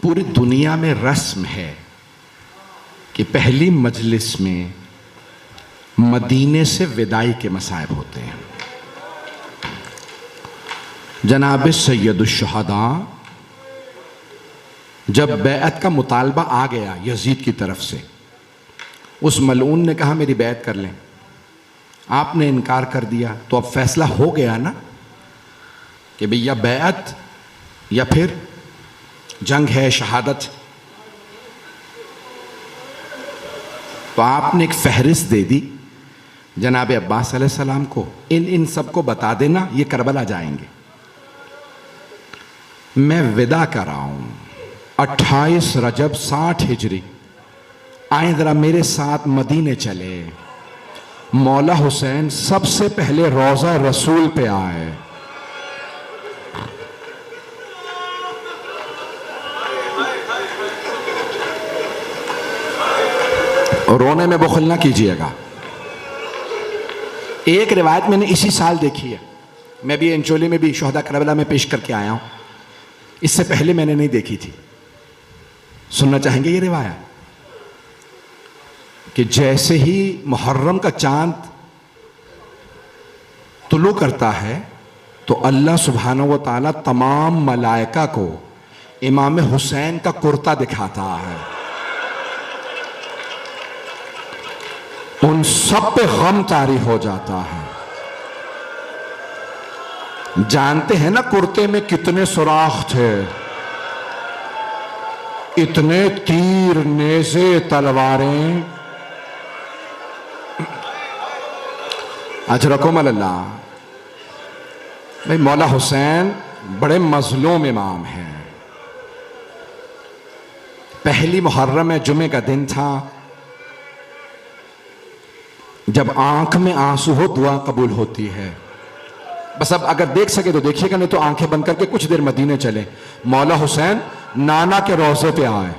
पूरी दुनिया में रस्म है कि पहली मजलिस में मदीने से विदाई के मसाइब होते हैं। जनाब सैयदुश्शहदा जब बैअत का मुतालबा आ गया यजीद की तरफ से, उस मलऊन ने कहा मेरी बैत कर लें, आपने इनकार कर दिया, तो अब फैसला हो गया ना कि भैया बैअत या फिर जंग है, शहादत। तो आपने एक फहरिस्त दे दी जनाब अब्बास अलैहिस्सलाम को, इन सबको बता देना ये करबला जाएंगे। मैं विदा कर रहा हूं 28 रजब 60 हिजरी, आए जरा मेरे साथ मदीने चले। मौला हुसैन सबसे पहले रोजा रसूल पे आए। रोने में बुखल ना कीजिएगा। एक रिवायत मैंने इसी साल देखी है, मैं भी एंचोली में भी शोहदा करबला में पेश करके आया हूं, इससे पहले मैंने नहीं देखी थी। सुनना चाहेंगे ये रिवायत कि जैसे ही मुहर्रम का चांद तुलू करता है तो अल्लाह सुब्हानहू व तआला तमाम मलाइका को इमाम हुसैन का कुर्ता दिखाता है। उन सब पे गम तारी हो जाता है। जानते हैं ना कुर्ते में कितने सुराख थे, इतने तीर, नेज़े, तलवारें। अजरकुम अल्लाह। भाई मौला हुसैन बड़े मजलूम इमाम हैं। पहली मुहर्रम में जुमे का दिन था, जब आंख में आंसू हो दुआ कबूल होती है। बस अब अगर देख सके तो देखिएगा, नहीं तो आंखें बंद करके कुछ देर मदीने चले। मौला हुसैन नाना के रोजे पे आए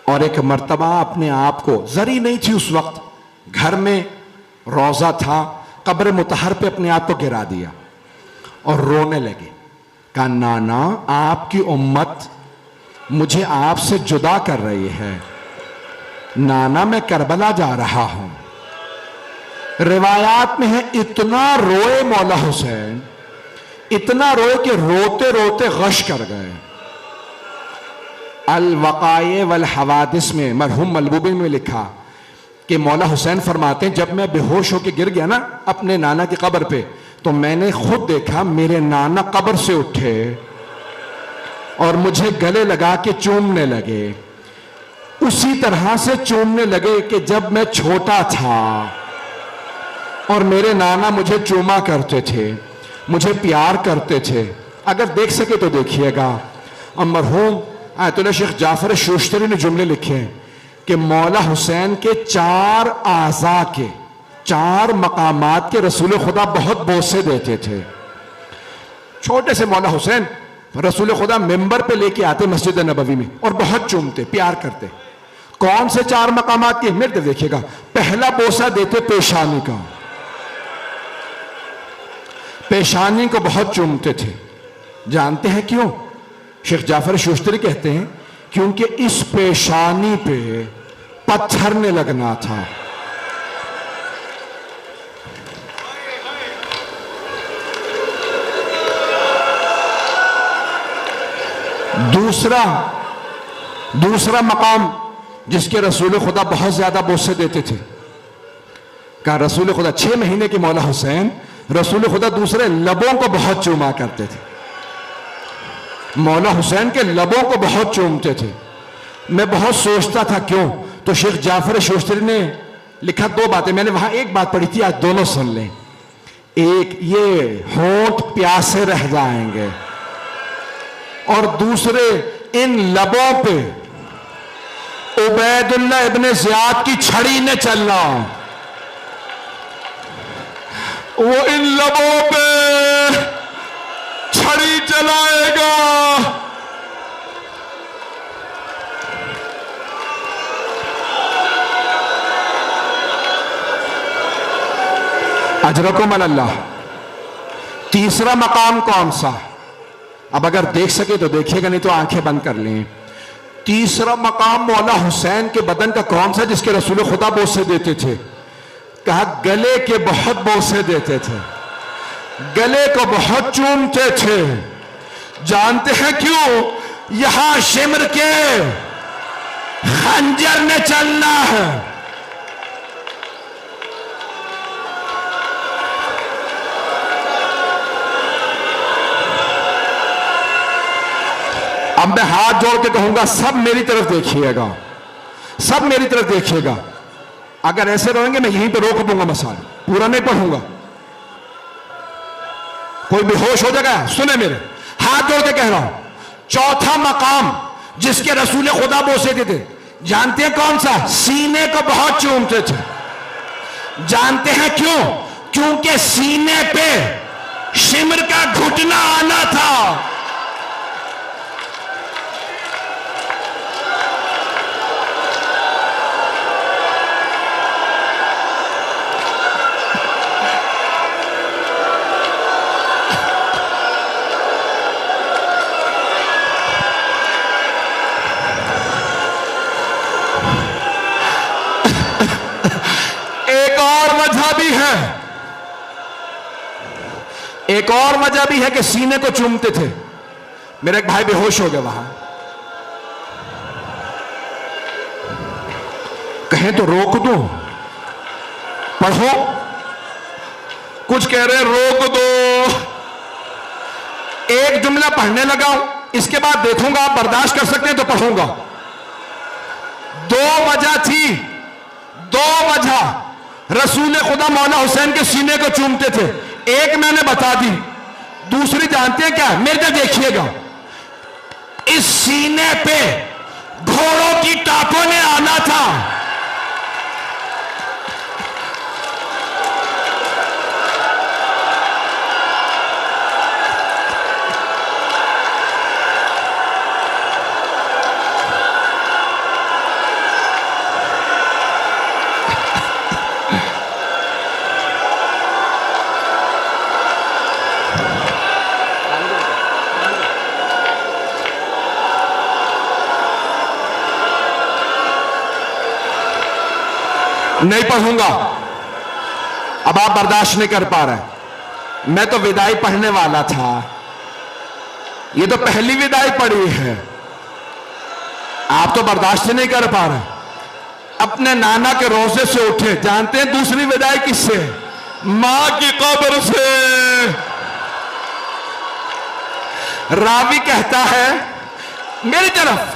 और एक मर्तबा अपने आप को, जरी नहीं थी उस वक्त, घर में रोजा था, कब्र मुतहर पे अपने आप को गिरा दिया और रोने लगे। कहा नाना आपकी उम्मत मुझे आपसे जुदा कर रही है, नाना मैं करबला जा रहा हूं। रिवायात में है इतना रोए मौला हुसैन, इतना रोए कि रोते रोते गश कर गए। अल वक़ाए वल हवादिस में मरहूम मलबूबी में लिखा कि मौला हुसैन फरमाते हैं, जब मैं बेहोश होकर गिर गया ना अपने नाना की कब्र पे, तो मैंने खुद देखा मेरे नाना कब्र से उठे और मुझे गले लगा के चूमने लगे। उसी तरह से चूमने लगे कि जब मैं छोटा था और मेरे नाना मुझे चूमा करते थे, मुझे प्यार करते थे। अगर देख सके तो देखिएगा। और मरहूम आयतुल्लाह शेख जाफर शोश्तरी ने जुमले लिखे हैं कि मौला हुसैन के 4 आज़ा के 4 मकामात के रसूल खुदा बहुत बोसे देते थे। छोटे से मौला हुसैन रसूल खुदा मिंबर पे लेके आते मस्जिद नबवी में और बहुत चूमते, प्यार करते। कौन से 4 मकामात के? मेरे देखिएगा। पहला बोसा देते पेशानी का, पेशानी को बहुत चूमते थे। जानते हैं क्यों? शेख जाफर शोश्तरी कहते हैं क्योंकि इस पेशानी पे पत्थर ने लगना था। दूसरा मकाम जिसके रसूल खुदा बहुत ज्यादा बोसे देते थे, कहा रसूल खुदा 6 महीने के मौला हुसैन रसूल खुदा दूसरे लबों को बहुत चूमा करते थे। मौला हुसैन के लबों को बहुत चूमते थे। मैं बहुत सोचता था क्यों, तो शेख जाफर शोश्तरी ने लिखा 2 बातें। मैंने वहां एक बात पढ़ी थी, आज दोनों सुन लें। एक, ये होंठ प्यासे रह जाएंगे, और दूसरे इन लबों पे उबैदुल्लाह इब्ने ज़ियाद की छड़ी ने चलना। वो इन लबों पे छड़ी चलाएगा। अजरकुम अल्लाह। तीसरा मकाम कौन सा? अब अगर देख सके तो देखिएगा, नहीं तो आंखें बंद कर लें। तीसरा मकाम मौला हुसैन के बदन का कौन सा जिसके रसूल खुदा बोसे देते थे? कहा गले के बहुत बोसे देते थे, गले को बहुत चूमते थे। जानते हैं क्यों? यहां शिमर के खंजर ने चलना है। अब मैं हाथ जोड़ के कहूंगा, सब मेरी तरफ देखिएगा, सब मेरी तरफ देखिएगा। अगर ऐसे रहेंगे मैं यहीं पे रोक दूंगा, मसाल पूरा नहीं पढ़ूंगा, कोई बेहोश हो जाएगा। सुने मेरे, हाथ जोड़ के कह रहा हूं, चौथा मकाम जिसके रसूल खुदा बोसे थे, जानते हैं कौन सा? सीने को बहुत चूमते थे। जानते हैं क्यों? क्योंकि सीने पे शिमर का घुटना आना था। एक और वजह भी है कि सीने को चूमते थे। मेरा एक भाई बेहोश हो गया वहां, कहें तो रोक दो, पढ़ो। कुछ कह रहे रोक दो। एक जुमला पढ़ने लगा, इसके बाद देखूंगा आप बर्दाश्त कर सकते हैं तो पढ़ूंगा। दो वजह थी, दो वजह रसूल खुदा मौला हुसैन के सीने को चूमते थे। एक मैंने बता दी, दूसरी जानते हैं क्या? मेरे देखिएगा, इस सीने पे घोड़ों की टापों ने आना था। नहीं पढ़ूंगा, अब आप बर्दाश्त नहीं कर पा रहे। मैं तो विदाई पढ़ने वाला था, ये तो पहली विदाई पढ़ी है, आप तो बर्दाश्त नहीं कर पा रहे। अपने नाना के रोजे से उठे। जानते हैं दूसरी विदाई किससे? मां की कब्र से। रावी कहता है मेरी तरफ,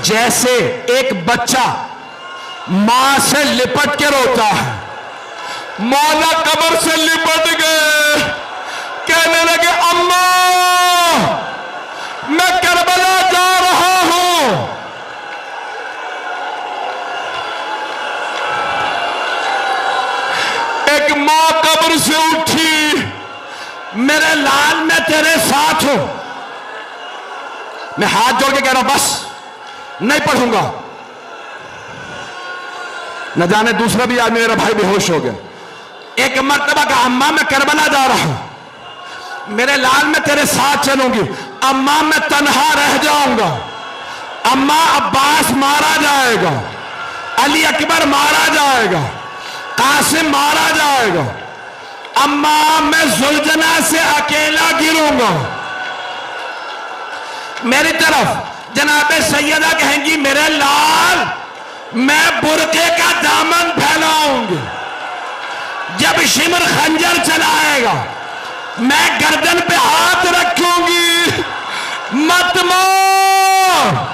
जैसे एक बच्चा मां से लिपट के रोता है, मौला कब्र से लिपट गए, कहने लगे अम्मा मैं करबला जा रहा हूं। एक मां कब्र से उठी, मेरे लाल मैं तेरे साथ हूं। मैं हाथ जोड़ के कह रहा हूं बस नहीं पढ़ूंगा। न जाने दूसरा भी आदमी मेरा भाई बेहोश हो गया। एक मर्तबा का अम्मा मैं करबला जा रहा हूं, मेरे लाल मैं तेरे साथ चलूंगी। अम्मा मैं तन्हा रह जाऊंगा, अम्मा अब्बास मारा जाएगा, अली अकबर मारा जाएगा, कासिम मारा जाएगा, अम्मा मैं जुलजना से अकेला गिरूंगा। मेरी तरफ जनाबे सैयदा कहेंगी मेरे लाल मैं बुरके का दामन फैलाऊंगी। जब शिमर खंजर चलाएगा मैं गर्दन पे हाथ रखूंगी, मत मार।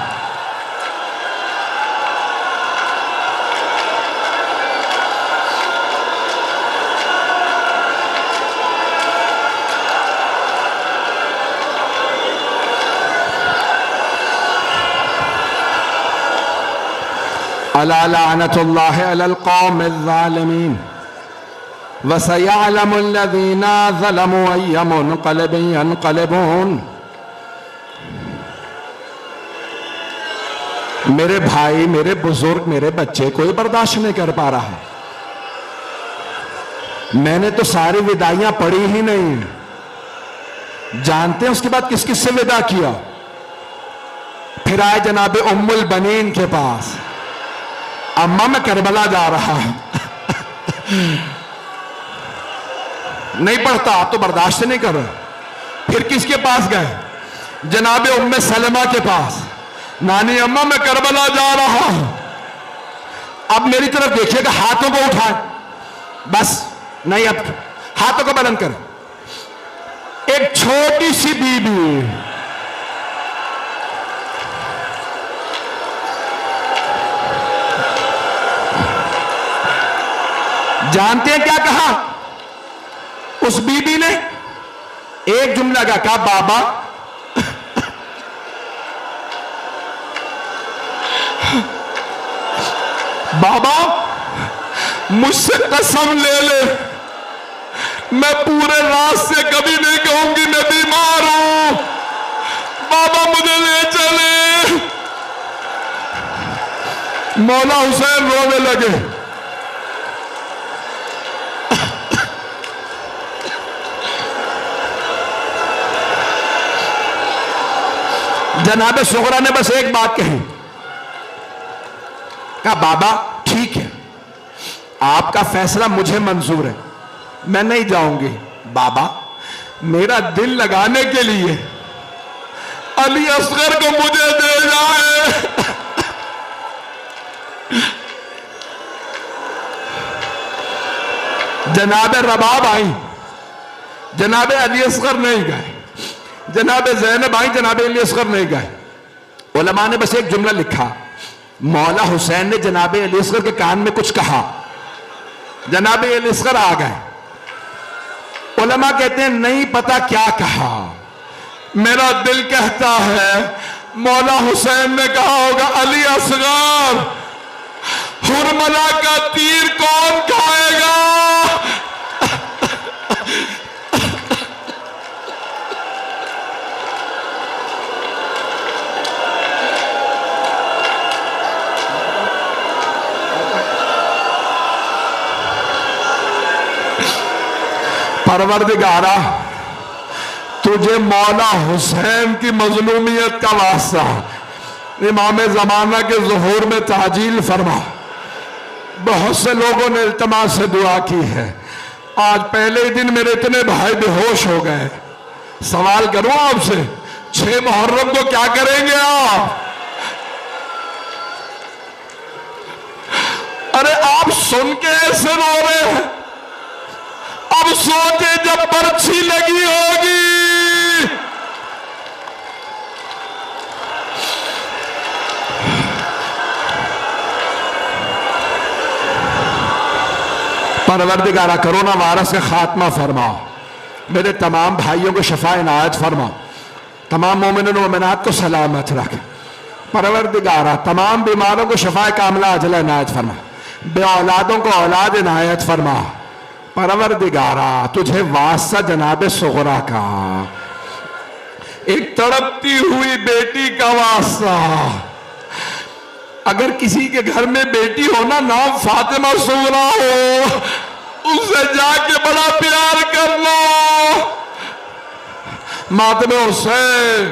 अला लानतुल्लाहि अलल कौमिज़ ज़ालिमीन व सयअलमुल लज़ीना ज़लमू अय्य मुनक़लिबिन यनक़लिबून। मेरे भाई, मेरे बुजुर्ग, मेरे बच्चे कोई बर्दाश्त नहीं कर पा रहा। मैंने तो सारी विदाइयां पढ़ी ही नहीं, जानते हैं उसके बाद किस किस से विदा किया? फिर आए जनाबे उम्मुल बनीन के पास, अम्मा मैं करबला जा रहा हूं। नहीं पढ़ता आप तो बर्दाश्त नहीं कर रहे। फिर किसके पास गए? जनाबे उम्मे सलमा के पास, नानी अम्मा मैं करबला जा रहा हूं। अब मेरी तरफ देखिएगा, हाथों को उठाए, बस नहीं, अब हाथों को बुलंद कर। एक छोटी सी बीबी, जानते हैं क्या कहा उस बीबी ने? एक जुमला का कहा, बाबा बाबा मुझसे कसम ले ले, मैं पूरे रात से कभी नहीं कहूंगी मैं बीमार हूं, बाबा मुझे ले चले। मौला हुसैन रोने लगे। जनाबे सुगरा ने बस एक बात कही, कहा बाबा ठीक है, आपका फैसला मुझे मंजूर है, मैं नहीं जाऊंगी। बाबा मेरा दिल लगाने के लिए अली असगर को मुझे दे जाए। जनाबे रबाब आई, जनाबे अली असगर नहीं गए, जनाबे ज़ैनब आई, जनाबे अली असगर नहीं गए। उलमा ने बस एक जुमला लिखा, मौला हुसैन ने जनाबे अली असगर के कान में कुछ कहा, जनाबे अली असगर आ गए। उलमा कहते हैं नहीं पता क्या कहा, मेरा दिल कहता है मौला हुसैन ने कहा होगा, अली असगर हुरमला का तीर कौन खाएगा? परवरदिगारा तुझे मौला हुसैन की मजलूमियत का वास्ता इमाम ज़माना के ज़ुहूर में ताजील फरमा। बहुत से लोगों ने इल्तिमास से दुआ की है। आज पहले ही दिन मेरे इतने भाई बेहोश हो गए। सवाल करूं आपसे, 6 मुहर्रम को क्या करेंगे आप? अरे आप सुन के ऐसे रो रहे हैं, अब सोचे जब पर्ची लगी होगी। परवरदिगारा कोरोना वायरस का खात्मा फरमाओ, मेरे तमाम भाइयों को शफा इनायत फरमा, तमाम मोमिन और मोमिनात को सलामत रख। परवरदिगारा तमाम बीमारों को शफा कामला अजल इनायत फरमा, बे औलादों को औलाद इनायत फरमा। परवरदिगारा तुझे वास्ता जनाबे सुगरा का, एक तड़पती हुई बेटी का वास्ता। अगर किसी के घर में बेटी हो ना, नाम फातिमा सुगरा हो, उससे जाके बड़ा प्यार कर लो। मातमे हुसैन